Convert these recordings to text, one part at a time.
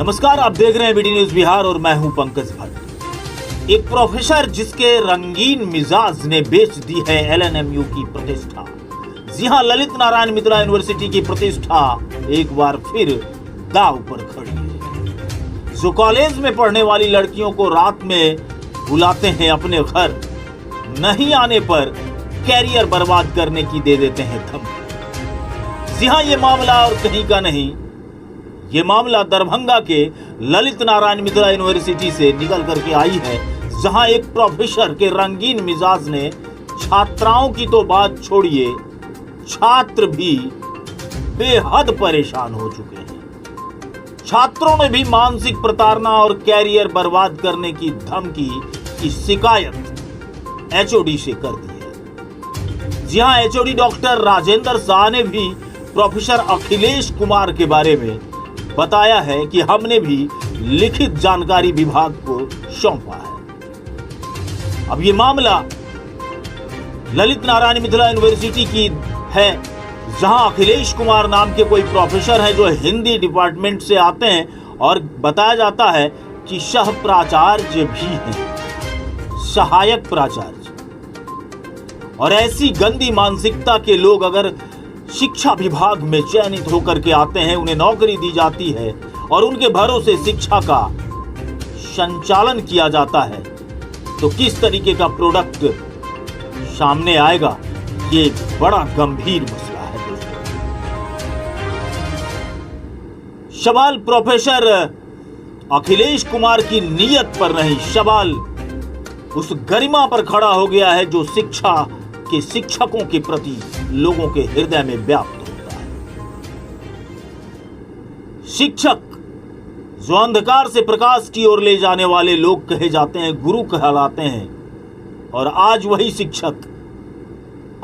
नमस्कार, आप देख रहे हैं बीडी न्यूज बिहार और मैं हूं पंकज भट्ट। एक प्रोफेसर जिसके रंगीन मिजाज ने बेच दी है एलएनएमयू की प्रतिष्ठा। जी हां, ललित नारायण मिथिला यूनिवर्सिटी की प्रतिष्ठा एक बार फिर दांव पर खड़ी है। जो कॉलेज में पढ़ने वाली लड़कियों को रात में बुलाते हैं अपने घर, नहीं आने पर कैरियर बर्बाद करने की दे देते हैं धमकी। जी हां, ये मामला और कहीं का नहीं, ये मामला दरभंगा के ललित नारायण मिथिला यूनिवर्सिटी से निकल करके आई है, जहां एक प्रोफेसर के रंगीन मिजाज ने छात्राओं की तो बात छोड़िए, छात्र भी बेहद परेशान हो चुके हैं। छात्रों ने भी मानसिक प्रताड़ना और कैरियर बर्बाद करने की धमकी की शिकायत एचओडी से कर दी है। जी हां, एचओडी डॉक्टर राजेंद्र शाह ने भी प्रोफेसर अखिलेश कुमार के बारे में बताया है कि हमने भी लिखित जानकारी विभाग को सौंपा है। अब ये मामला ललित नारायण मिथिला यूनिवर्सिटी की है, जहां अखिलेश कुमार नाम के कोई प्रोफेसर हैं जो हिंदी डिपार्टमेंट से आते हैं और बताया जाता है कि सह प्राचार्य भी हैं, सहायक प्राचार्य। और ऐसी गंदी मानसिकता के लोग अगर शिक्षा विभाग में चयनित होकर के आते हैं, उन्हें नौकरी दी जाती है और उनके भरोसे शिक्षा का संचालन किया जाता है, तो किस तरीके का प्रोडक्ट सामने आएगा, ये बड़ा गंभीर मसला है दोस्तों। सवाल प्रोफेसर अखिलेश कुमार की नीयत पर नहीं, सवाल उस गरिमा पर खड़ा हो गया है जो शिक्षा के शिक्षकों के प्रति लोगों के हृदय में व्याप्त होता है। शिक्षक जो अंधकार से प्रकाश की ओर ले जाने वाले लोग कहे जाते हैं, गुरु कहलाते हैं, और आज वही शिक्षक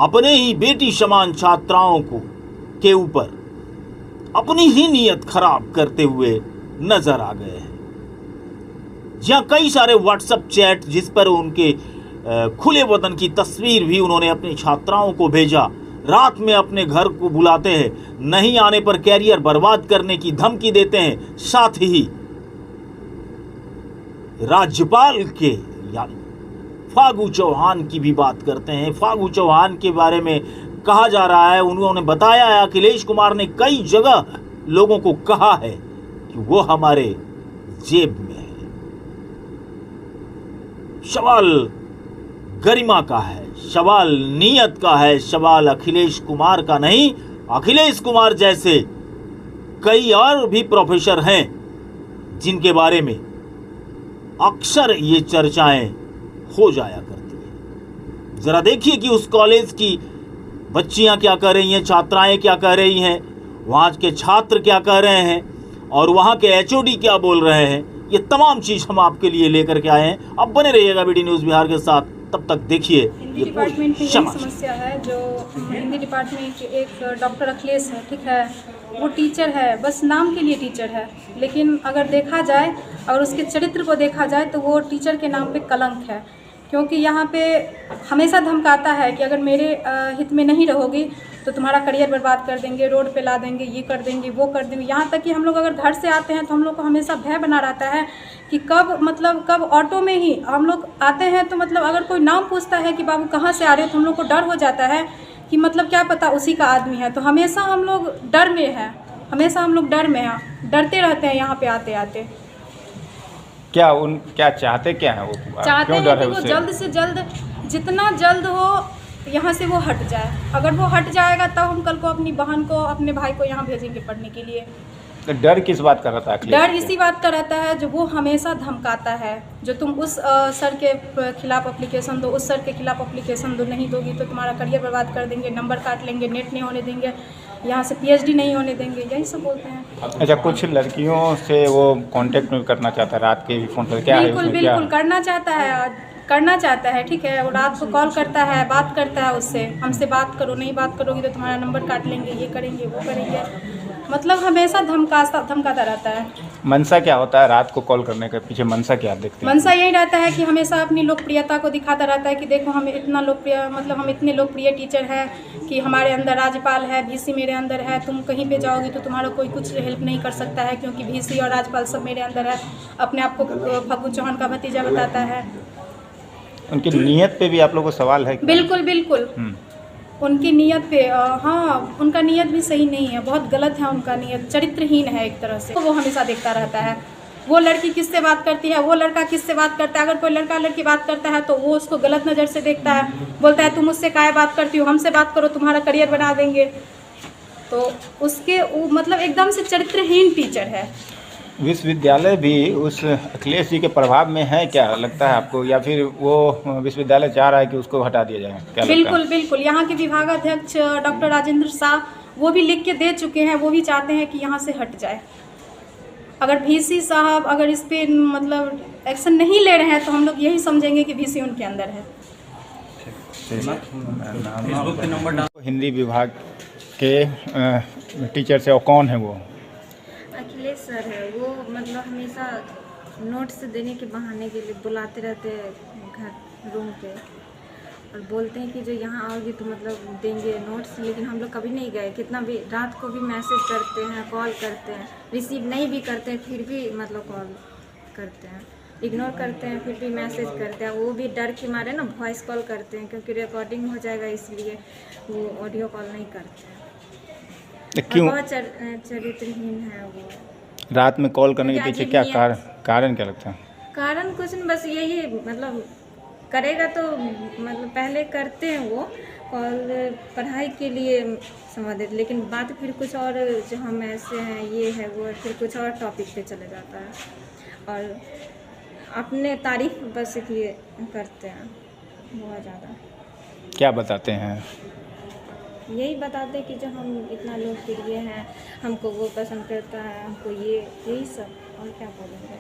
अपने ही बेटी समान छात्राओं को के ऊपर अपनी ही नीयत खराब करते हुए नजर आ गए हैं। जहां कई सारे व्हाट्सएप चैट जिस पर उनके खुले वतन की तस्वीर भी उन्होंने अपनी छात्राओं को भेजा, रात में अपने घर को बुलाते हैं, नहीं आने पर कैरियर बर्बाद करने की धमकी देते हैं। साथ ही राज्यपाल के यानी फागू चौहान की भी बात करते हैं। फागू चौहान के बारे में कहा जा रहा है, उन्होंने बताया है अखिलेश कुमार ने कई जगह लोगों को कहा है कि वो हमारे जेब में है। सवाल गरिमा का है, सवाल नीयत का है, सवाल अखिलेश कुमार का नहीं। अखिलेश कुमार जैसे कई और भी प्रोफेसर हैं जिनके बारे में अक्सर ये चर्चाएं हो जाया करती है। जरा देखिए कि उस कॉलेज की बच्चियां क्या कर रही हैं, छात्राएं क्या कर रही हैं, वहां के छात्र क्या कर रहे हैं और वहां के एचओडी क्या बोल रहे हैं। ये तमाम चीज हम आपके लिए लेकर के आए हैं। अब बने रहिएगा बीडी न्यूज बिहार के साथ, तब तक देखिए। हिंदी डिपार्टमेंट में यही समस्या है। जो हिंदी डिपार्टमेंट के एक डॉक्टर अखिलेश है, ठीक है, वो टीचर है, बस नाम के लिए टीचर है, लेकिन अगर देखा जाए, अगर उसके चरित्र को देखा जाए तो वो टीचर के नाम पे कलंक है। क्योंकि यहाँ पे हमेशा धमकाता है कि अगर मेरे हित में नहीं रहोगी तो तुम्हारा करियर बर्बाद कर देंगे, रोड पे ला देंगे, ये कर देंगे, वो कर देंगे। यहाँ तक कि हम लोग अगर घर से आते हैं तो हम लोग को हमेशा भय बना रहता है कि कब ऑटो में ही हम लोग आते हैं तो अगर कोई नाम पूछता है कि बाबू कहाँ से आ रहे हो, तो हम लोग को डर हो जाता है कि क्या पता उसी का आदमी है। तो हमेशा हम लोग डर में हैं, हमेशा हम लोग डर में हैं, डरते रहते हैं यहाँ पे आते आते। क्या चाहते क्या है वो? चाहते हैं कि वो जल्द से जल्द, जितना जल्द हो यहाँ से वो हट जाए। अगर वो हट जाएगा तब हम कल को अपनी बहन को, अपने भाई को यहाँ भेजेंगे पढ़ने के लिए। तो डर किस बात का रहता है? डर इसी बात का रहता है जो वो हमेशा धमकाता है, जो तुम उस सर के खिलाफ एप्लीकेशन दो, उस सर के खिलाफ एप्लीकेशन दो, नहीं दोगी तो तुम्हारा करियर बर्बाद कर देंगे, नंबर काट लेंगे, नेट नहीं होने देंगे, यहाँ से पीएचडी नहीं होने देंगे, यही सब बोलते हैं। अच्छा, कुछ लड़कियों से वो कांटेक्ट में करना चाहता है, रात के भी फोन पर? क्या बिल्कुल बिल्कुल करना चाहता है, ठीक है। वो रात को कॉल करता है, बात करता है उससे, हमसे बात करो, नहीं बात करोगी तो तुम्हारा नंबर काट लेंगे, ये करेंगे, वो करेंगे, हमेशा धमकाता रहता है। मनसा क्या होता है रात को कॉल करने के पीछे, मनसा क्या आप देखते हैं? मनसा यही रहता है कि हमेशा अपनी लोकप्रियता को दिखाता रहता है कि देखो हम इतना लोकप्रिय, मतलब हम इतने लोकप्रिय टीचर हैं कि हमारे अंदर राज्यपाल है, VC मेरे अंदर है, तुम कहीं पे जाओगी तो तुम्हारा कोई कुछ हेल्प नहीं कर सकता है क्योंकि VC और राज्यपाल सब मेरे अंदर है। अपने आप को फग्गू चौहान का भतीजा बताता है। उनकी नीयत पे भी आप लोगों को सवाल है क्या? बिल्कुल बिल्कुल, उनकी नीयत पे हाँ, उनका नीयत भी सही नहीं है, बहुत गलत है उनका नीयत, चरित्रहीन है एक तरह से। वो हमेशा देखता रहता है वो लड़की किससे बात करती है, वो लड़का किससे बात करता है। अगर कोई लड़का लड़की बात करता है तो वो उसको गलत नज़र से देखता है, बोलता है तुम मुझसे काहे बात करती हो, हमसे बात करो, तुम्हारा करियर बना देंगे। तो उसके मतलब एकदम से चरित्रहीन टीचर है। विश्वविद्यालय भी उस अखिलेश जी के प्रभाव में है क्या लगता है आपको, या फिर वो विश्वविद्यालय चाह रहा है कि उसको हटा दिया जाए, क्या लगता है? बिल्कुल बिल्कुल, यहाँ के विभागाध्यक्ष डॉक्टर राजेंद्र शाह वो भी लिख के दे चुके हैं, वो भी चाहते हैं कि यहाँ से हट जाए। अगर VC साहब अगर इस पर मतलब एक्शन नहीं ले रहे हैं तो हम लोग यही समझेंगे कि VC उनके अंदर है। हिंदी विभाग के टीचर से, और कौन है वो? अखिलेश सर है वो, मतलब हमेशा नोट्स देने के बहाने के लिए बुलाते रहते हैं घर रूम पे और बोलते हैं कि जो यहाँ आओगे तो मतलब देंगे नोट्स, लेकिन हम लोग कभी नहीं गए। कितना भी रात को भी मैसेज करते हैं, कॉल करते हैं, रिसीव नहीं भी करते हैं फिर भी मतलब कॉल करते हैं, इग्नोर करते हैं फिर भी मैसेज करते हैं। वो भी डर के मारे ना वॉइस कॉल करते हैं क्योंकि रिकॉर्डिंग हो जाएगा, इसलिए वो ऑडियो कॉल नहीं करते हैं। क्यों? बहुत चरित्रहीन है वो। रात में कॉल करने के पीछे क्या कारण क्या लगता है? कारण कुछ नहीं, बस यही मतलब करेगा तो मतलब पहले करते हैं वो कॉल पढ़ाई के लिए संबंधित, लेकिन बात फिर कुछ और, जो हम ऐसे हैं ये है वो है, फिर कुछ और टॉपिक पे चले जाता है और अपने तारीफ बस ये करते हैं बहुत ज़्यादा। क्या बताते हैं? यही बताते हैं कि जो हम इतना लोकप्रिय हैं, हमको वो पसंद करता है, हमको ये यही सब, और क्या बोलेंगे।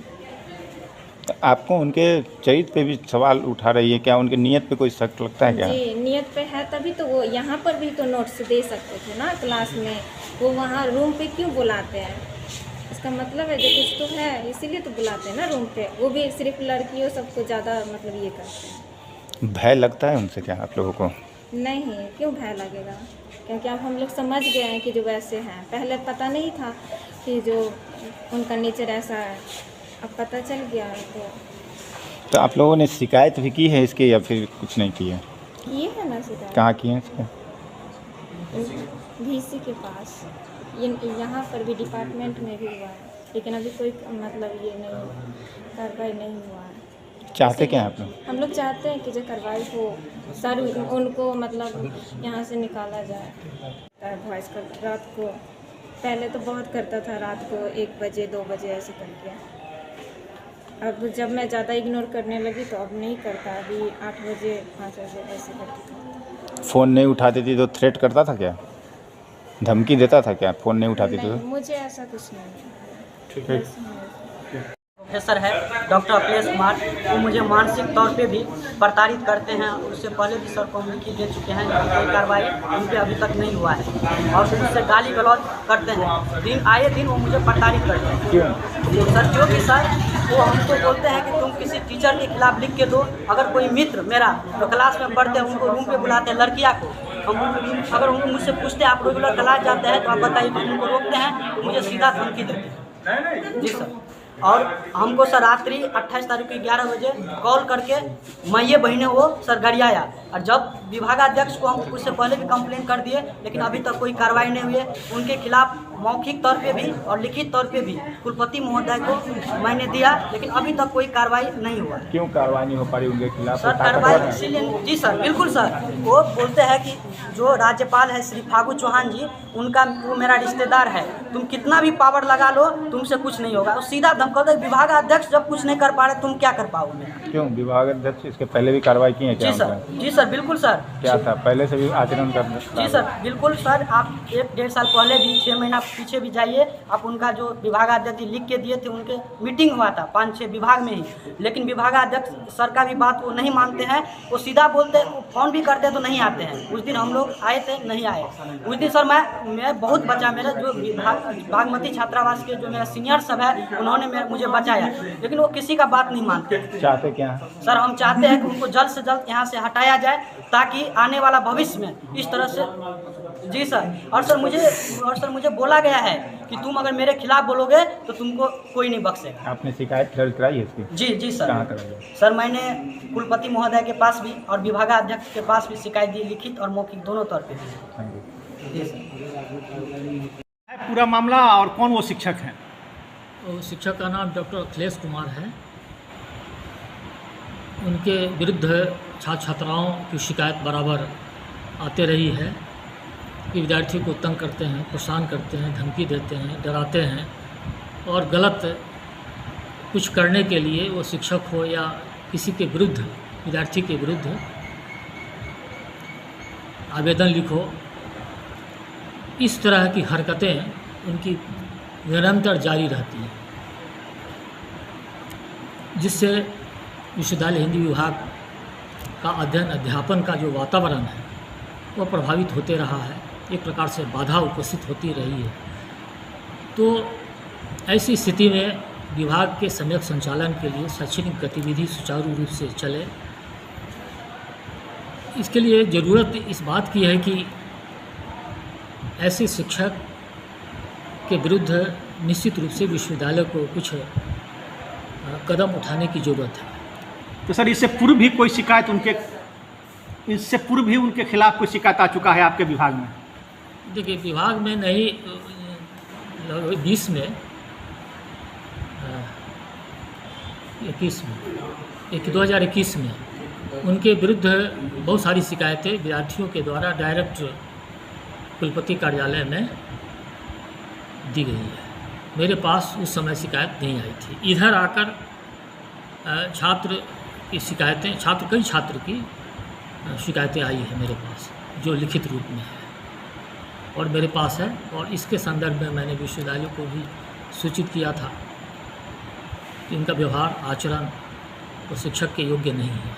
तो आपको उनके चरित्र पे भी सवाल उठा रही है क्या? उनके नियत पे कोई शक लगता है क्या? जी, नियत पे है तभी तो वो यहाँ पर भी तो नोट्स दे सकते थे ना क्लास में, वो वहाँ रूम पे क्यों बुलाते हैं? इसका मतलब है जो कुछ तो है, इसीलिए तो बुलाते हैं ना रूम पे। वो भी सिर्फ लड़कियों सबको ज़्यादा मतलब ये करते हैं। भय लगता है उनसे क्या आप लोगों को? नहीं, क्यों भय लगेगा, क्योंकि अब हम लोग समझ गए हैं कि जो वैसे हैं। पहले पता नहीं था कि जो उनका नेचर ऐसा है, अब पता चल गया है। तो आप लोगों ने शिकायत भी की है इसकी या फिर कुछ नहीं की है? ये है ना शिकायत, कहाँ की है इसके? VC के पास, यहाँ पर भी डिपार्टमेंट में भी हुआ है, लेकिन अभी कोई मतलब ये नहीं, कार्रवाई नहीं हुआ है। चाहते क्या हैं आप लोग? हम लोग चाहते हैं कि जो कार्रवाई हो, सर उनको मतलब यहाँ से निकाला जाए। वॉइस कॉल रात को पहले तो बहुत करता था, रात को 1 बजे 2 बजे ऐसे करके। अब जब मैं ज़्यादा इग्नोर करने लगी तो अब नहीं करता, अभी 8 बजे 5 बजे ऐसे करके। फ़ोन नहीं उठाती थी तो थ्रेट करता था क्या? धमकी देता था क्या फ़ोन नहीं उठाती थी तो? मुझे ऐसा कुछ नहीं। ठीक है। प्रोफेसर है डॉक्टर अखिलेश कुमार, वो मुझे मानसिक तौर पे भी प्रताड़ित करते हैं। उससे पहले भी सर को हम लिखित दे चुके हैं, कोई कार्रवाई उन पर अभी तक नहीं हुआ है और मुझसे गाली गलौज करते हैं। दिन आए दिन वो मुझे प्रताड़ित करते हैं। क्यों? सर क्योंकि सर वो हमको बोलते हैं कि तुम किसी टीचर के खिलाफ लिख के दो। अगर कोई मित्र मेरा जो क्लास में पढ़ते हैं उनको रूम पे बुलाते हैं, लड़कियाँ को, हम अगर उनको मुझसे पूछते हैं आप रेगुलर क्लास जाते हैं तो आप बताइए, तो उनको रोकते हैं, मुझे सीधा धमकी देते हैं। जी सर। और हमको सर रात्रि 28 तारीख को 11 बजे कॉल करके मैये बहने वो सर गरियाया, और जब विभागाध्यक्ष को हम उससे पहले भी कंप्लेन कर दिए लेकिन अभी तक कोई कार्रवाई नहीं हुई है। उनके खिलाफ मौखिक तौर पे भी और लिखित तौर पे भी कुलपति महोदय को मैंने दिया, लेकिन अभी तक कोई कार्रवाई नहीं हुआ। क्यों कार्रवाई नहीं हो पा रही उनके खिलाफ? सर कार्रवाई इसीलिए, जी सर बिल्कुल सर, वो बोलते हैं कि जो राज्यपाल है श्री फागू चौहान जी, उनका वो मेरा रिश्तेदार है, तुम कितना भी पावर लगा लो तुमसे कुछ नहीं होगा। और सीधा धमकाते विभागाध्यक्ष जब कुछ नहीं कर पा रहे तुम क्या कर पाओगे? क्यों? विभागाध्यक्ष इसके पहले भी कार्रवाई की है क्या? जी सर, बिल्कुल सर। क्या था पहले से भी आचरण का? जी सर, बिल्कुल सर। आप 1-1.5 साल पहले भी 6 महीना पीछे भी जाइए, आप उनका जो विभागाध्यक्ष लिख के दिए थे, उनके मीटिंग हुआ था 5-6 विभाग में ही, लेकिन विभागाध्यक्ष सर का भी बात वो नहीं मानते हैं। वो सीधा बोलते हैं, फ़ोन भी करते हैं तो नहीं आते हैं। उस दिन हम लोग आए थे, नहीं आए। उस दिन सर मैं बहुत बचा, मेरा जो बागमती छात्रावास के जो मेरा सीनियर सब है, उन्होंने मुझे बचाया, लेकिन वो किसी का बात नहीं मानते। चाहते क्या हैं? सर हम चाहते हैं कि उनको जल्द से जल्द यहाँ से हटाया जाए, ताकि आने वाला भविष्य में इस तरह से। जी सर। और सर मुझे बोला गया है कि तुम अगर मेरे खिलाफ बोलोगे तो तुमको कोई नहीं बख्शेगा। आपने शिकायत दर्ज कराई है इसकी? जी सर। कहाँ कराई? सर मैंने कुलपति महोदय के पास भी और विभागाध्यक्ष के पास भी शिकायत दी, लिखित और मौखिक दोनों तौर पे। जी सर। पूरा मामला और कौन वो शिक्षक हैं? तो शिक्षक का नाम डॉक्टर अखिलेश कुमार है। उनके विरुद्ध छात्र छात्राओं की शिकायत बराबर आते रही है कि विद्यार्थियों को तंग करते हैं, परेशान करते हैं, धमकी देते हैं, डराते हैं और गलत कुछ करने के लिए वो शिक्षक हो या किसी के विरुद्ध, विद्यार्थी के विरुद्ध आवेदन लिखो, इस तरह की हरकतें उनकी निरंतर जारी रहती हैं, जिससे विश्वविद्यालय हिंदी विभाग का अध्ययन अध्यापन का जो वातावरण है वो प्रभावित होते रहा है। एक प्रकार से बाधा उपस्थित होती रही है। तो ऐसी स्थिति में विभाग के सम्यक संचालन के लिए शैक्षणिक गतिविधि सुचारू रूप से चले, इसके लिए ज़रूरत इस बात की है कि ऐसे शिक्षक के विरुद्ध निश्चित रूप से विश्वविद्यालय को कुछ कदम उठाने की ज़रूरत है। तो सर इससे पूर्व भी कोई शिकायत उनके खिलाफ कोई शिकायत आ चुका है आपके विभाग में? देखिए, विभाग में नहीं, 20 में 2021 में उनके विरुद्ध बहुत सारी शिकायतें विद्यार्थियों के द्वारा डायरेक्ट कुलपति कार्यालय में दी गई है। मेरे पास उस समय शिकायत नहीं आई थी। इधर आकर छात्र की शिकायतें, कई छात्र की शिकायतें आई है मेरे पास, जो लिखित रूप में है और मेरे पास है, और इसके संदर्भ में मैंने विश्वविद्यालय को भी सूचित किया था कि इनका व्यवहार, आचरण वो शिक्षक के योग्य नहीं है।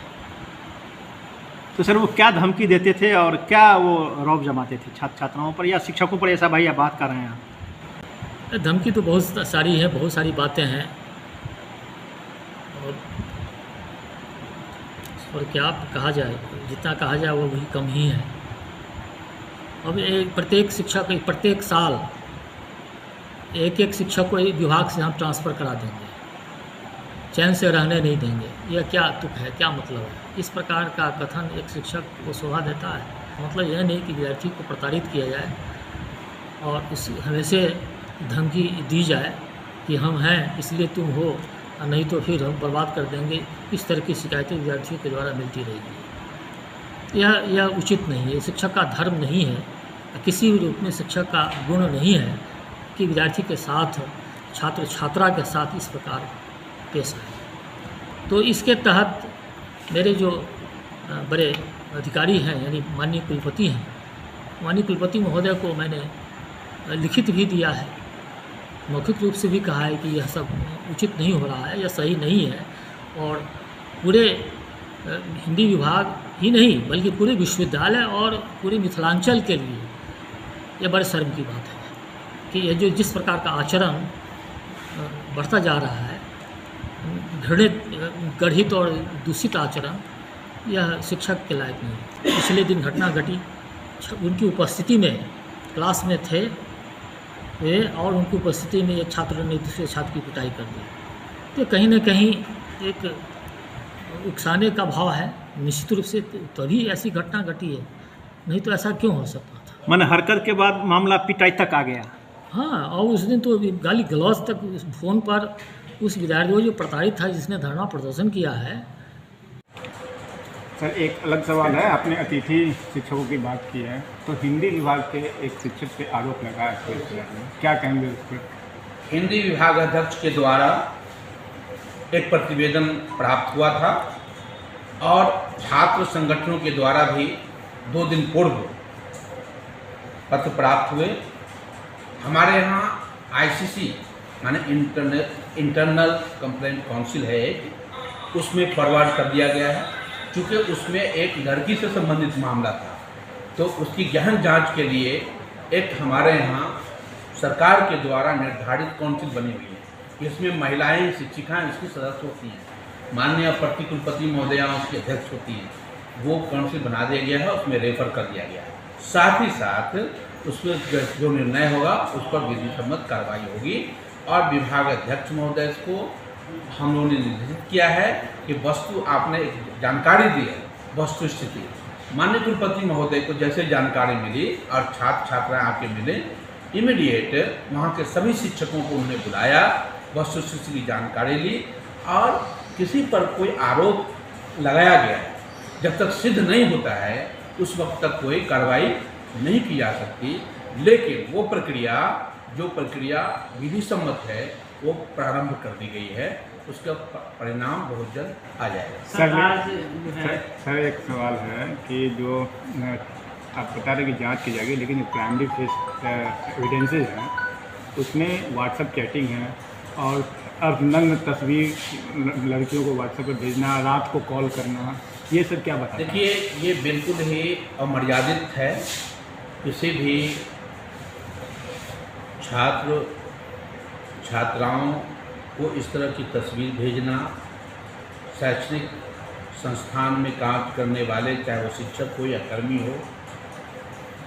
तो सर वो क्या धमकी देते थे और क्या वो रौब जमाते थे छात्र छात्राओं पर या शिक्षकों पर, ऐसा भाई आप बात कर रहे हैं आप? धमकी तो बहुत सारी है, बहुत सारी बातें हैं, और क्या कहा जाए, जितना कहा जाए वो भी कम ही है। अब प्रत्येक शिक्षक, प्रत्येक साल एक शिक्षक को विभाग से हम ट्रांसफ़र करा देंगे, चैन से रहने नहीं देंगे। यह क्या तुक है, क्या मतलब है? इस प्रकार का कथन एक शिक्षक को शोभा देता है? मतलब यह नहीं कि विद्यार्थी को प्रताड़ित किया जाए और हमेशा धमकी दी जाए कि हम हैं इसलिए तुम हो, नहीं तो फिर हम बर्बाद कर देंगे। इस तरह की शिकायतें विद्यार्थियों के द्वारा मिलती रहेगी। यह उचित नहीं है, शिक्षक का धर्म नहीं है, किसी भी रूप में शिक्षक का गुण नहीं है कि विद्यार्थी के साथ, छात्र छात्रा के साथ इस प्रकार पेश आए। तो इसके तहत मेरे जो बड़े अधिकारी हैं, यानी माननीय कुलपति हैं, माननीय कुलपति महोदय को मैंने लिखित भी दिया है, मौखिक रूप से भी कहा है कि यह सब उचित नहीं हो रहा है, यह सही नहीं है, और पूरे हिंदी विभाग ही नहीं बल्कि पूरे विश्वविद्यालय और पूरे मिथिलांचल के लिए यह बड़े शर्म की बात है कि यह जिस प्रकार का आचरण बढ़ता जा रहा है, घृणित, गढ़ित और दूषित आचरण, यह शिक्षक के लायक नहीं। पिछले दिन घटना घटी, उनकी उपस्थिति में क्लास में थे वे, और उनकी उपस्थिति में एक छात्र ने दूसरे छात्र की पिटाई कर दी। तो कहीं ना कहीं एक उकसाने का भाव है, निश्चित रूप से तभी ऐसी घटना घटी है, नहीं तो ऐसा क्यों हो सकता था? मैंने हरकत के बाद मामला पिटाई तक आ गया। हाँ, और उस दिन तो गाली गलौज तक फ़ोन पर उस विद्यार्थी को जो प्रताड़ित था, जिसने धरना प्रदर्शन किया है। सर एक अलग सवाल है, आपने अतिथि शिक्षकों की बात की है, तो हिंदी विभाग के एक शिक्षक पे आरोप लगा है, क्या कहेंगे उस पर? हिंदी विभाग अध्यक्ष के द्वारा एक प्रतिवेदन प्राप्त हुआ था और छात्र संगठनों के द्वारा भी 2 दिन पूर्व पत्र प्राप्त हुए। हमारे यहाँ ICC माने इंटरनल कंप्लेंट काउंसिल है, उसमें फॉरवर्ड कर दिया गया है। चूँकि उसमें एक लड़की से संबंधित मामला था, तो उसकी गहन जांच के लिए एक हमारे यहाँ सरकार के द्वारा निर्धारित काउंसिल बनी हुई है। इसमें महिलाएं शिक्षिकाएं इसकी सदस्य होती हैं, माननीय प्रति कुलपति महोदया उसकी अध्यक्ष होती हैं। वो काउंसिल बना दिया गया है, उसमें रेफर कर दिया गया है। साथ ही साथ उसमें जो निर्णय होगा उस पर विधि सम्मत कार्रवाई होगी। और विभाग अध्यक्ष महोदय को हम लोगों ने निर्देशित किया है कि वस्तु आपने एक जानकारी दी है, वस्तु स्थिति माननीय कुलपति महोदय को जैसे जानकारी मिली और छात्र छात्राएं आके मिले, इमीडिएट वहाँ के सभी शिक्षकों को उन्होंने बुलाया, वस्तु स्थिति की जानकारी ली और किसी पर कोई आरोप लगाया गया है, जब तक सिद्ध नहीं होता है उस वक्त तक कोई कार्रवाई नहीं की जा सकती। लेकिन वो प्रक्रिया जो प्रक्रिया विधि सम्मत है वो प्रारंभ कर दी गई है, उसका परिणाम बहुत जल्द आ जाएगा। सर एक सवाल है कि जो आप बता रहे कि जांच की जाएगी, लेकिन प्राइमरी फेस एविडेंसेस हैं उसमें व्हाट्सएप चैटिंग है और नग्न तस्वीर लड़कियों को व्हाट्सएप पर भेजना, रात को कॉल करना, ये सब क्या बताते हैं? देखिए, ये बिल्कुल ही अमर्यादित है। किसी भी छात्र छात्राओं को इस तरह की तस्वीर भेजना, शैक्षणिक संस्थान में काम करने वाले चाहे वो शिक्षक हो या कर्मी हो,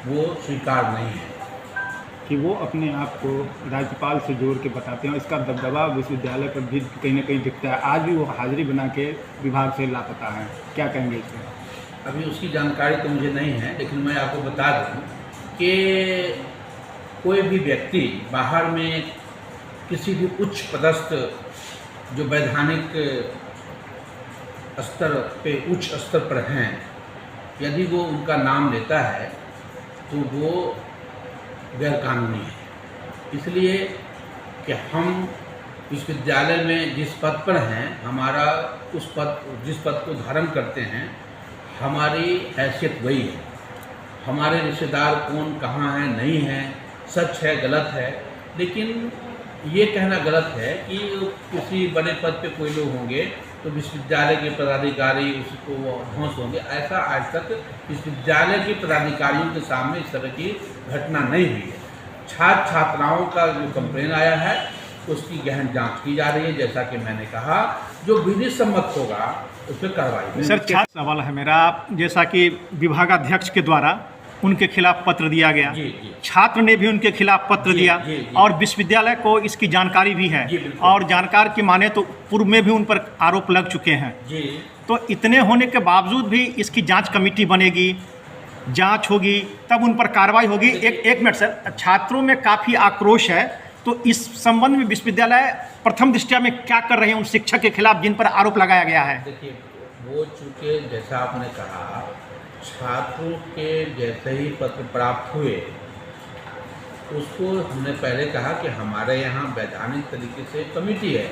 वो स्वीकार नहीं है कि वो अपने आप को राज्यपाल से जोड़ के बताते हैं। इसका दबदबा विश्वविद्यालय पर भी कहीं ना कहीं दिखता है। आज भी वो हाजिरी बना के विभाग से लापता है, क्या कहेंगे इस पर? अभी उसकी जानकारी तो मुझे नहीं है, लेकिन मैं आपको बता दूं कि कोई भी व्यक्ति बाहर में किसी भी उच्च पदस्थ जो वैधानिक स्तर पे उच्च स्तर पर हैं, यदि वो उनका नाम लेता है तो वो गैरकानूनी है। इसलिए कि हम विश्वविद्यालय में जिस पद पर हैं, हमारा जिस पद को धारण करते हैं, हमारी हैसियत वही है। हमारे रिश्तेदार कौन कहाँ हैं नहीं हैं, सच है गलत है, लेकिन ये कहना गलत है कि किसी बड़े पद पे कोई लोग होंगे तो विश्वविद्यालय के पदाधिकारी उसको ध्वंस होंगे। ऐसा आज तक विश्वविद्यालय के पदाधिकारियों के सामने इस तरह की घटना नहीं हुई है। छात्र छात्राओं का जो कंप्लेन आया है उसकी गहन जांच की जा रही है। जैसा कि मैंने कहा, जो विधि सम्मत होगा उस पर कार्रवाई होगी। सर, छात्र सवाल है मेरा, जैसा कि विभागाध्यक्ष के द्वारा उनके खिलाफ पत्र दिया गया, जी, जी। छात्र ने भी उनके खिलाफ पत्र दिया, जी, जी। और विश्वविद्यालय को इसकी जानकारी भी है, जी, बिल्कुल। और जानकार की माने तो पूर्व में भी उन पर आरोप लग चुके हैं। जी। तो इतने होने के बावजूद भी इसकी जांच कमेटी बनेगी, जांच होगी, तब उन पर कार्रवाई होगी। एक मिनट सर, छात्रों में काफ़ी आक्रोश है, तो इस संबंध में विश्वविद्यालय प्रथम दृष्टया में क्या कर रहे हैं उन शिक्षक के खिलाफ जिन पर आरोप लगाया गया है? देखिए, वो चूँकि जैसा आपने कहा, छात्रों के जैसे ही पत्र प्राप्त हुए उसको हमने पहले कहा कि हमारे यहाँ वैधानिक तरीके से कमेटी है,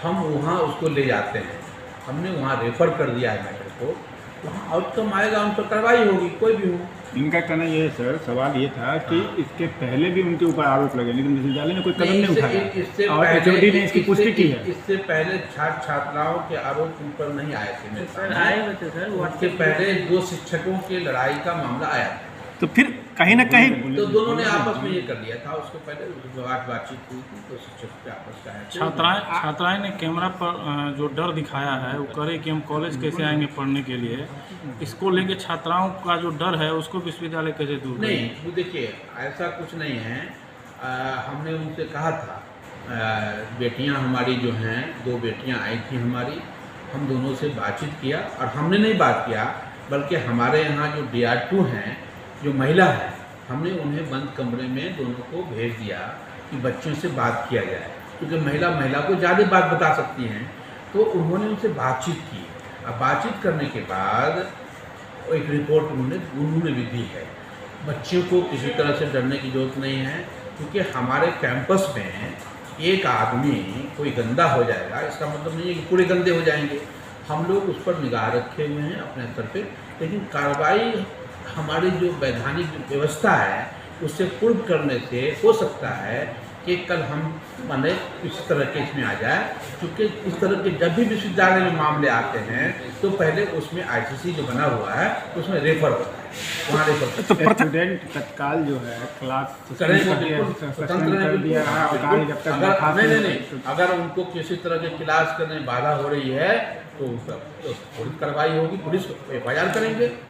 हम वहाँ उसको ले जाते हैं। हमने वहाँ रेफर कर दिया है मैटर को, वहाँ आउटकम आएगा, उन पर कार्रवाई होगी, कोई भी हो। इनका कहना ये है सर, सवाल ये था कि इसके पहले भी उनके ऊपर आरोप लगे, लेकिन विश्वविद्यालय ने कोई कदम नहीं उठाया और HOD ने इसकी पुष्टि की है। इससे पहले छात्र छात्राओं के आरोप उन पर नहीं आए थे मेरे सामने। आए हुए थे सर, उससे पहले 2 शिक्षकों की लड़ाई का मामला आया था, तो फिर कहीं ना कहीं तो दोनों ने आपस में ये कर लिया था। उसको पहले बातचीत हुई थी, तो शिक्षक के आपस का छात्राएं ने कैमरा पर जो डर दिखाया है वो करे कि हम कॉलेज कैसे आएंगे पढ़ने के लिए, इसको लेके छात्राओं का जो डर है उसको विश्वविद्यालय कैसे दूर नहीं, वो देखिए ऐसा कुछ नहीं है। हमने उनसे कहा था, बेटियां हमारी जो हैं, 2 बेटियां आई थी हमारी, हम दोनों से बातचीत किया, और हमने नहीं बात किया बल्कि हमारे यहाँ जो DR2 हैं, जो महिला है, हमने उन्हें बंद कमरे में दोनों को भेज दिया कि बच्चों से बात किया जाए, क्योंकि महिला को ज़्यादा बात बता सकती हैं। तो उन्होंने उनसे बातचीत की। अब बातचीत करने के बाद एक रिपोर्ट उन्होंने भी दी है। बच्चों को किसी तरह से डरने की ज़रूरत नहीं है, क्योंकि हमारे कैंपस में एक आदमी कोई गंदा हो जाएगा इसका मतलब नहीं है कि पूरे गंदे हो जाएंगे। हम लोग उस पर निगाह रखे हुए हैं अपने स्तर पे, लेकिन कार्रवाई हमारी जो वैधानिक व्यवस्था है उससे पूर्व करने से हो सकता है कि कल हम माने इस तरह के इसमें आ जाए, क्योंकि इस तरह के जब भी विश्वविद्यालय में मामले आते हैं तो पहले उसमें आईसीसी जो बना हुआ है उसमें रेफर होता है, वहाँ रेफर तो स्टूडेंट तत्काल जो है क्लास स्वतंत्र कर दिया है और कहा जब तक दरखास्त नहीं, अगर उनको किसी तरह के क्लास करने में बाधा हो रही है तो पुलिस कार्रवाई होगी, पुलिस FIR करेंगे।